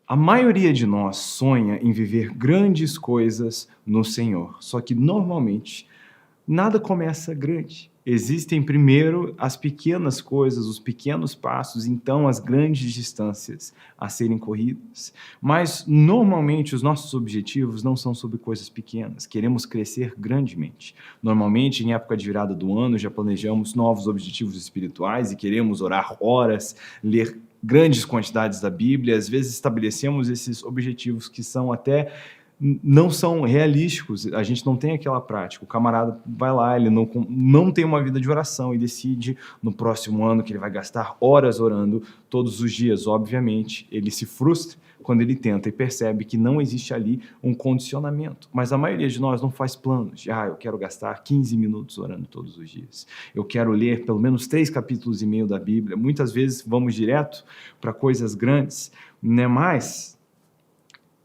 A maioria de nós sonha em viver grandes coisas no Senhor, só que normalmente nada começa grande. Existem primeiro as pequenas coisas, os pequenos passos, então as grandes distâncias a serem corridas. Mas normalmente os nossos objetivos não são sobre coisas pequenas, queremos crescer grandemente. Normalmente, em época de virada do ano, já planejamos novos objetivos espirituais e queremos orar horas, ler grandes quantidades da Bíblia. Às vezes estabelecemos esses objetivos que são até não são realísticos, a gente não tem aquela prática. O camarada vai lá, ele não tem uma vida de oração e decide no próximo ano que ele vai gastar horas orando todos os dias. Obviamente, ele se frustra quando ele tenta e percebe que não existe ali um condicionamento. Mas a maioria de nós não faz planos de, eu quero gastar 15 minutos orando todos os dias. Eu quero ler pelo menos 3 capítulos e meio da Bíblia. Muitas vezes vamos direto para coisas grandes, né? Mas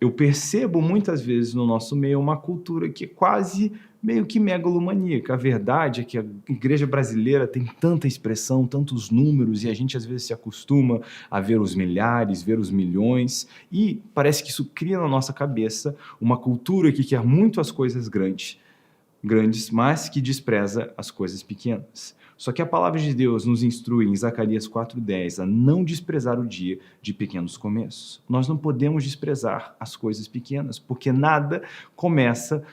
eu percebo muitas vezes no nosso meio uma cultura que é quase meio que megalomaníaca. A verdade é que a igreja brasileira tem tanta expressão, tantos números, e a gente às vezes se acostuma a ver os milhares, ver os milhões, e parece que isso cria na nossa cabeça uma cultura que quer muito as coisas grandes, mas que despreza as coisas pequenas. Só que a palavra de Deus nos instrui em Zacarias 4:10 a não desprezar o dia de pequenos começos. Nós não podemos desprezar as coisas pequenas, porque nada começa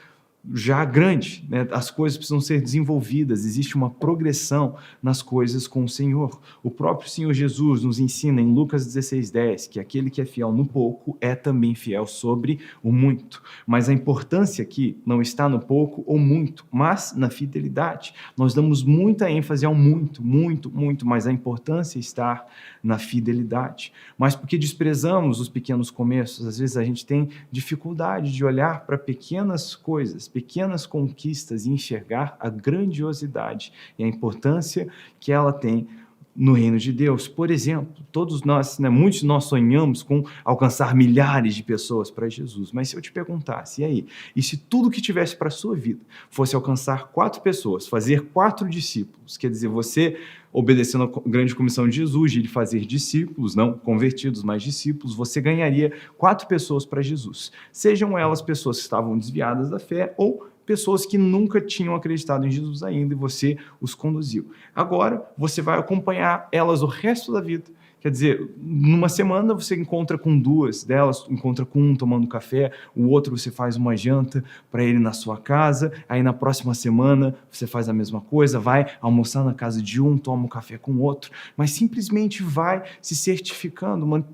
já grande, né? As coisas precisam ser desenvolvidas, existe uma progressão nas coisas com o Senhor. O próprio Senhor Jesus nos ensina em Lucas 16:10 que aquele que é fiel no pouco é também fiel sobre o muito. Mas a importância aqui não está no pouco ou muito, mas na fidelidade. Nós damos muita ênfase ao muito, muito, muito, mas a importância está na fidelidade. Mas porque desprezamos os pequenos começos, às vezes a gente tem dificuldade de olhar para pequenas coisas, pequenas conquistas e enxergar a grandiosidade e a importância que ela tem no reino de Deus. Por exemplo, todos nós, muitos de nós sonhamos com alcançar milhares de pessoas para Jesus, mas se eu te perguntasse, e aí? E se tudo que tivesse para a sua vida fosse alcançar 4 pessoas, fazer 4 discípulos, quer dizer, você obedecendo a grande comissão de Jesus, de fazer discípulos, não convertidos, mas discípulos, você ganharia 4 pessoas para Jesus. Sejam elas pessoas que estavam desviadas da fé ou pessoas que nunca tinham acreditado em Jesus ainda e você os conduziu. Agora, você vai acompanhar elas o resto da vida. Quer dizer, numa semana você encontra com 2 delas, encontra com um tomando café, o outro você faz uma janta para ele na sua casa, aí na próxima semana você faz a mesma coisa, vai almoçar na casa de um, toma um café com o outro, mas simplesmente vai se certificando,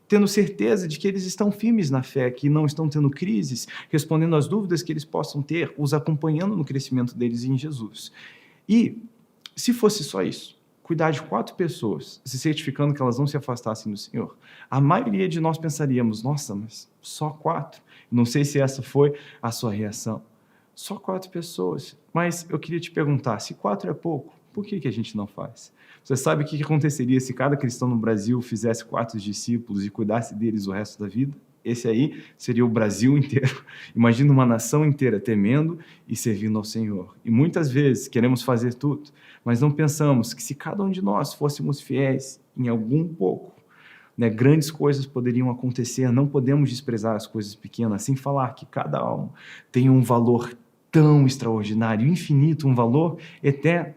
tendo certeza de que eles estão firmes na fé, que não estão tendo crises, respondendo às dúvidas que eles possam ter, os acompanhando no crescimento deles em Jesus. E se fosse só isso, cuidar de 4 pessoas, se certificando que elas não se afastassem do Senhor, a maioria de nós pensaríamos, nossa, mas só 4? Não sei se essa foi a sua reação. Só 4 pessoas. Mas eu queria te perguntar, se 4 é pouco, por que a gente não faz? Você sabe o que aconteceria se cada cristão no Brasil fizesse 4 discípulos e cuidasse deles o resto da vida? Esse aí seria o Brasil inteiro. Imagina uma nação inteira temendo e servindo ao Senhor. E muitas vezes queremos fazer tudo, mas não pensamos que se cada um de nós fôssemos fiéis em algum pouco, grandes coisas poderiam acontecer. Não podemos desprezar as coisas pequenas, sem falar que cada alma tem um valor tão extraordinário, infinito, um valor eterno.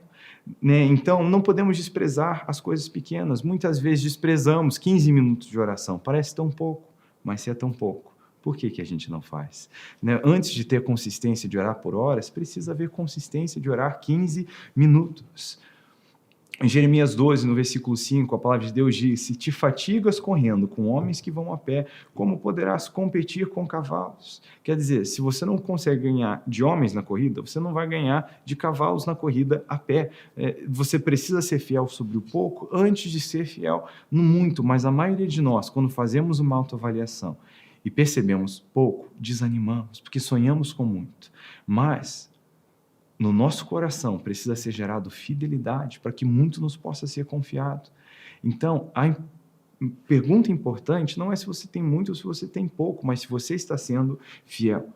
Então, não podemos desprezar as coisas pequenas. Muitas vezes desprezamos 15 minutos de oração. Parece tão pouco, mas se é tão pouco, por que a gente não faz? Antes de ter consistência de orar por horas, precisa haver consistência de orar 15 minutos. Em Jeremias 12, no versículo 5, a palavra de Deus diz: se te fatigas correndo com homens que vão a pé, como poderás competir com cavalos? Quer dizer, se você não consegue ganhar de homens na corrida, você não vai ganhar de cavalos na corrida a pé. Você precisa ser fiel sobre o pouco antes de ser fiel no muito, mas a maioria de nós, quando fazemos uma autoavaliação e percebemos pouco, desanimamos, porque sonhamos com muito. Mas no nosso coração precisa ser gerado fidelidade para que muito nos possa ser confiado. Então, a pergunta importante não é se você tem muito ou se você tem pouco, mas se você está sendo fiel.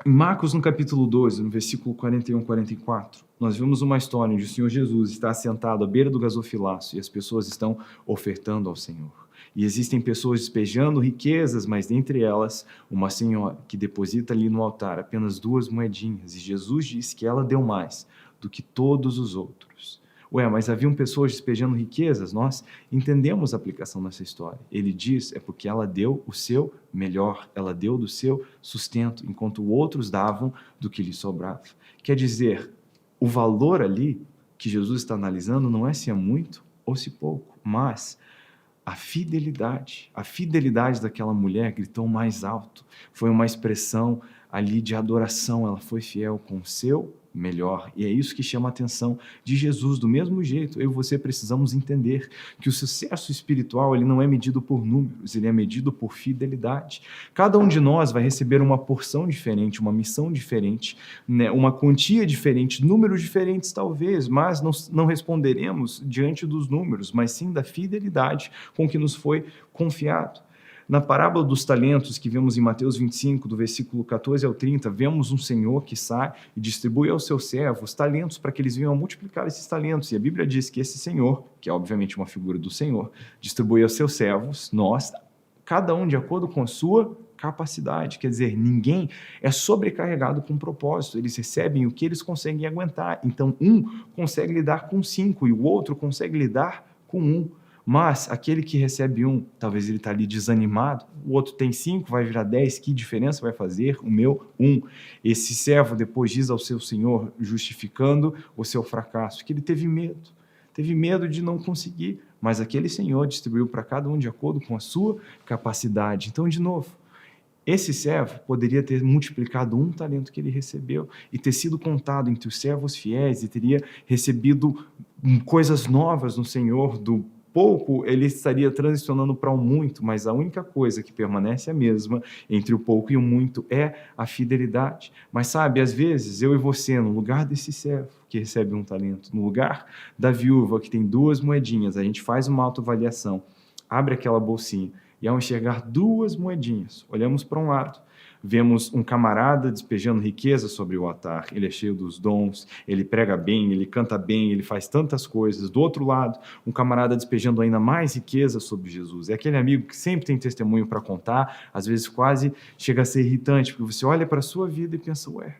Em Marcos, no capítulo 12, no versículo 41 e 44, nós vemos uma história onde o Senhor Jesus está sentado à beira do gasofilaço e as pessoas estão ofertando ao Senhor. E existem pessoas despejando riquezas, mas dentre elas, uma senhora que deposita ali no altar apenas 2 moedinhas. E Jesus diz que ela deu mais do que todos os outros. Ué, mas haviam pessoas despejando riquezas? Nós entendemos a aplicação dessa história. Ele diz, é porque ela deu o seu melhor, ela deu do seu sustento, enquanto outros davam do que lhe sobrava. Quer dizer, o valor ali que Jesus está analisando não é se é muito ou se pouco, mas a fidelidade daquela mulher gritou mais alto. Foi uma expressão ali de adoração. Ela foi fiel com o seu melhor. E é isso que chama a atenção de Jesus. Do mesmo jeito, eu e você precisamos entender que o sucesso espiritual ele não é medido por números, ele é medido por fidelidade. Cada um de nós vai receber uma porção diferente, uma missão diferente, né? Uma quantia diferente, números diferentes talvez, mas não responderemos diante dos números, mas sim da fidelidade com que nos foi confiado. Na parábola dos talentos que vemos em Mateus 25, do versículo 14 ao 30, vemos um senhor que sai e distribui aos seus servos talentos para que eles venham a multiplicar esses talentos. E a Bíblia diz que esse senhor, que é obviamente uma figura do Senhor, distribui aos seus servos, nós, cada um de acordo com a sua capacidade. Quer dizer, ninguém é sobrecarregado com propósito. Eles recebem o que eles conseguem aguentar. Então, um consegue lidar com 5 e o outro consegue lidar com 1. Mas aquele que recebe 1, talvez ele está ali desanimado, o outro tem 5, vai virar 10, que diferença vai fazer? O meu 1. Esse servo depois diz ao seu senhor, justificando o seu fracasso, que ele teve medo de não conseguir, mas aquele senhor distribuiu para cada um de acordo com a sua capacidade. Então, de novo, esse servo poderia ter multiplicado 1 talento que ele recebeu e ter sido contado entre os servos fiéis e teria recebido coisas novas no Senhor. Do pouco ele estaria transicionando para o muito, mas a única coisa que permanece a mesma entre o pouco e o muito é a fidelidade. Mas sabe, às vezes eu e você, no lugar desse servo que recebe 1 talento, no lugar da viúva que tem 2 moedinhas, a gente faz uma autoavaliação, abre aquela bolsinha e ao enxergar 2 moedinhas, olhamos para um lado, vemos um camarada despejando riqueza sobre o altar, ele é cheio dos dons, ele prega bem, ele canta bem, ele faz tantas coisas. Do outro lado, um camarada despejando ainda mais riqueza sobre Jesus. É aquele amigo que sempre tem testemunho para contar, às vezes quase chega a ser irritante, porque você olha para a sua vida e pensa, ué,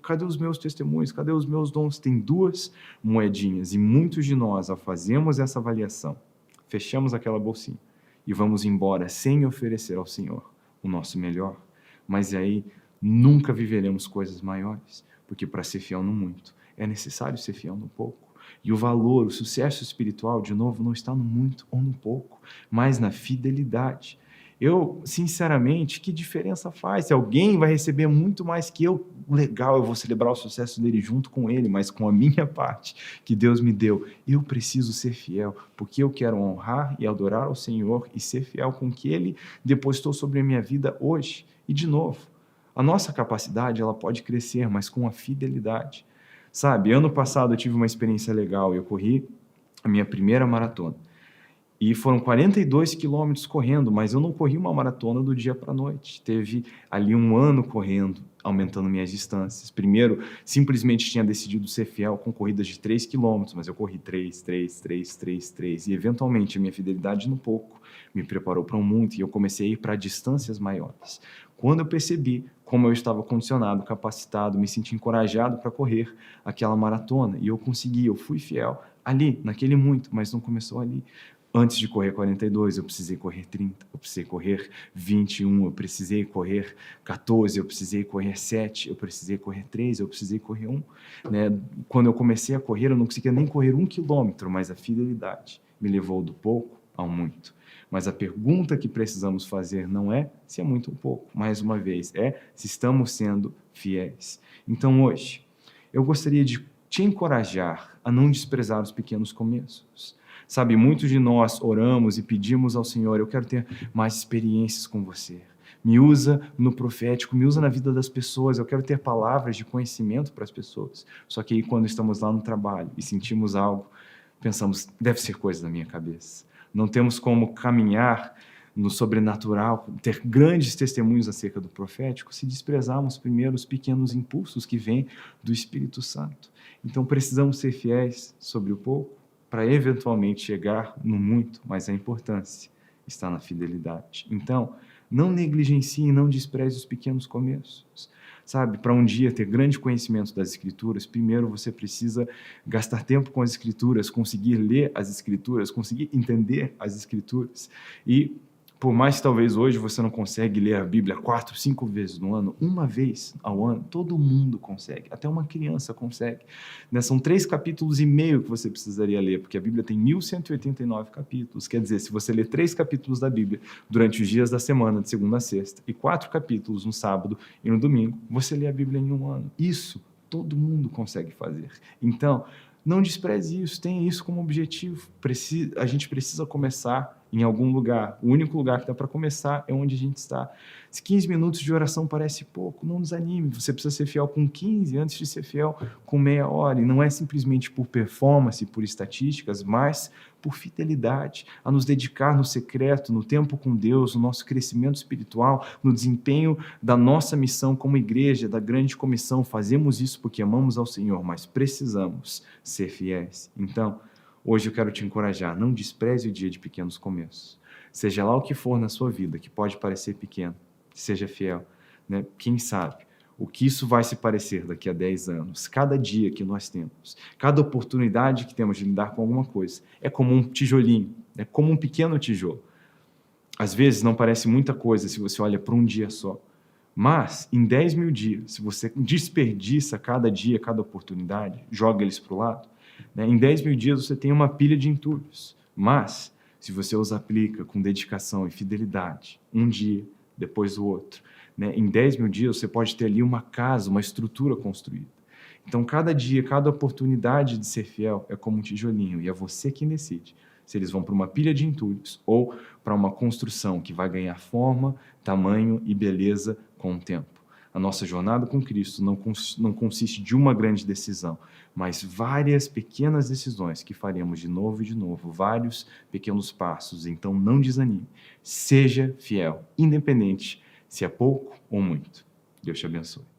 cadê os meus testemunhos, cadê os meus dons? Tem 2 moedinhas e muitos de nós, ao fazermos essa avaliação, fechamos aquela bolsinha e vamos embora sem oferecer ao Senhor o nosso melhor. Mas aí nunca viveremos coisas maiores, porque para ser fiel no muito, é necessário ser fiel no pouco. E o valor, o sucesso espiritual, de novo, não está no muito ou no pouco, mas na fidelidade. Eu, sinceramente, que diferença faz? Se alguém vai receber muito mais que eu, legal, eu vou celebrar o sucesso dele junto com ele, mas com a minha parte que Deus me deu, eu preciso ser fiel, porque eu quero honrar e adorar ao Senhor e ser fiel com o que Ele depositou sobre a minha vida hoje. E, de novo, a nossa capacidade ela pode crescer, mas com a fidelidade. Sabe, ano passado eu tive uma experiência legal, eu corri a minha primeira maratona. E foram 42 quilômetros correndo, mas eu não corri uma maratona do dia para a noite. Teve ali um ano correndo, aumentando minhas distâncias. Primeiro, simplesmente tinha decidido ser fiel com corridas de 3 quilômetros, mas eu corri 3. E eventualmente a minha fidelidade no pouco me preparou para um muito e eu comecei a ir para distâncias maiores. Quando eu percebi como eu estava condicionado, capacitado, me senti encorajado para correr aquela maratona e eu consegui, eu fui fiel ali, naquele muito, mas não começou ali. Antes de correr 42, eu precisei correr 30, eu precisei correr 21, eu precisei correr 14, eu precisei correr 7, eu precisei correr 3, eu precisei correr 1. Né? Quando eu comecei a correr, eu não conseguia nem correr 1 quilômetro, mas a fidelidade me levou do pouco ao muito. Mas a pergunta que precisamos fazer não é se é muito ou pouco, mais uma vez, é se estamos sendo fiéis. Então hoje, eu gostaria de te encorajar a não desprezar os pequenos começos. Sabe, muitos de nós oramos e pedimos ao Senhor, eu quero ter mais experiências com você. Me usa no profético, me usa na vida das pessoas, eu quero ter palavras de conhecimento para as pessoas. Só que aí quando estamos lá no trabalho e sentimos algo, pensamos, deve ser coisa da minha cabeça. Não temos como caminhar no sobrenatural, ter grandes testemunhos acerca do profético, se desprezarmos primeiro os pequenos impulsos que vêm do Espírito Santo. Então precisamos ser fiéis sobre o pouco, para eventualmente chegar no muito, mas a importância está na fidelidade. Então, não negligencie e não despreze os pequenos começos. Sabe, para um dia ter grande conhecimento das Escrituras, primeiro você precisa gastar tempo com as Escrituras, conseguir ler as Escrituras, conseguir entender as Escrituras. E por mais que talvez hoje você não consegue ler a Bíblia 4, 5 vezes no ano, uma vez ao ano, todo mundo consegue, até uma criança consegue. Né? São 3,5 capítulos que você precisaria ler, porque a Bíblia tem 1.189 capítulos. Quer dizer, se você ler 3 capítulos da Bíblia durante os dias da semana, de segunda a sexta, e 4 capítulos no sábado e no domingo, você lê a Bíblia em um ano. Isso todo mundo consegue fazer. Então, não despreze isso, tenha isso como objetivo. A gente precisa começar em algum lugar. O único lugar que dá para começar é onde a gente está. Se 15 minutos de oração parece pouco, não desanime. Você precisa ser fiel com 15 antes de ser fiel com meia hora. E não é simplesmente por performance, por estatísticas, mas por fidelidade, a nos dedicar no secreto, no tempo com Deus, no nosso crescimento espiritual, no desempenho da nossa missão como igreja, da grande comissão. Fazemos isso porque amamos ao Senhor, mas precisamos ser fiéis. Então, hoje eu quero te encorajar, não despreze o dia de pequenos começos. Seja lá o que for na sua vida, que pode parecer pequeno, seja fiel. Né? Quem sabe o que isso vai se parecer daqui a 10 anos. Cada dia que nós temos, cada oportunidade que temos de lidar com alguma coisa, é como um tijolinho, é como um pequeno tijolo. Às vezes não parece muita coisa se você olha para um dia só, mas em 10.000 dias, se você desperdiça cada dia, cada oportunidade, joga eles para o lado, né? Em 10.000 dias você tem uma pilha de entulhos, mas se você os aplica com dedicação e fidelidade, um dia, depois o outro, né? Em 10.000 dias você pode ter ali uma casa, uma estrutura construída. Então cada dia, cada oportunidade de ser fiel é como um tijolinho, e é você quem decide se eles vão para uma pilha de entulhos ou para uma construção que vai ganhar forma, tamanho e beleza com o tempo. A nossa jornada com Cristo não consiste de uma grande decisão, mas várias pequenas decisões que faremos de novo, vários pequenos passos. Então não desanime, seja fiel, independente se é pouco ou muito. Deus te abençoe.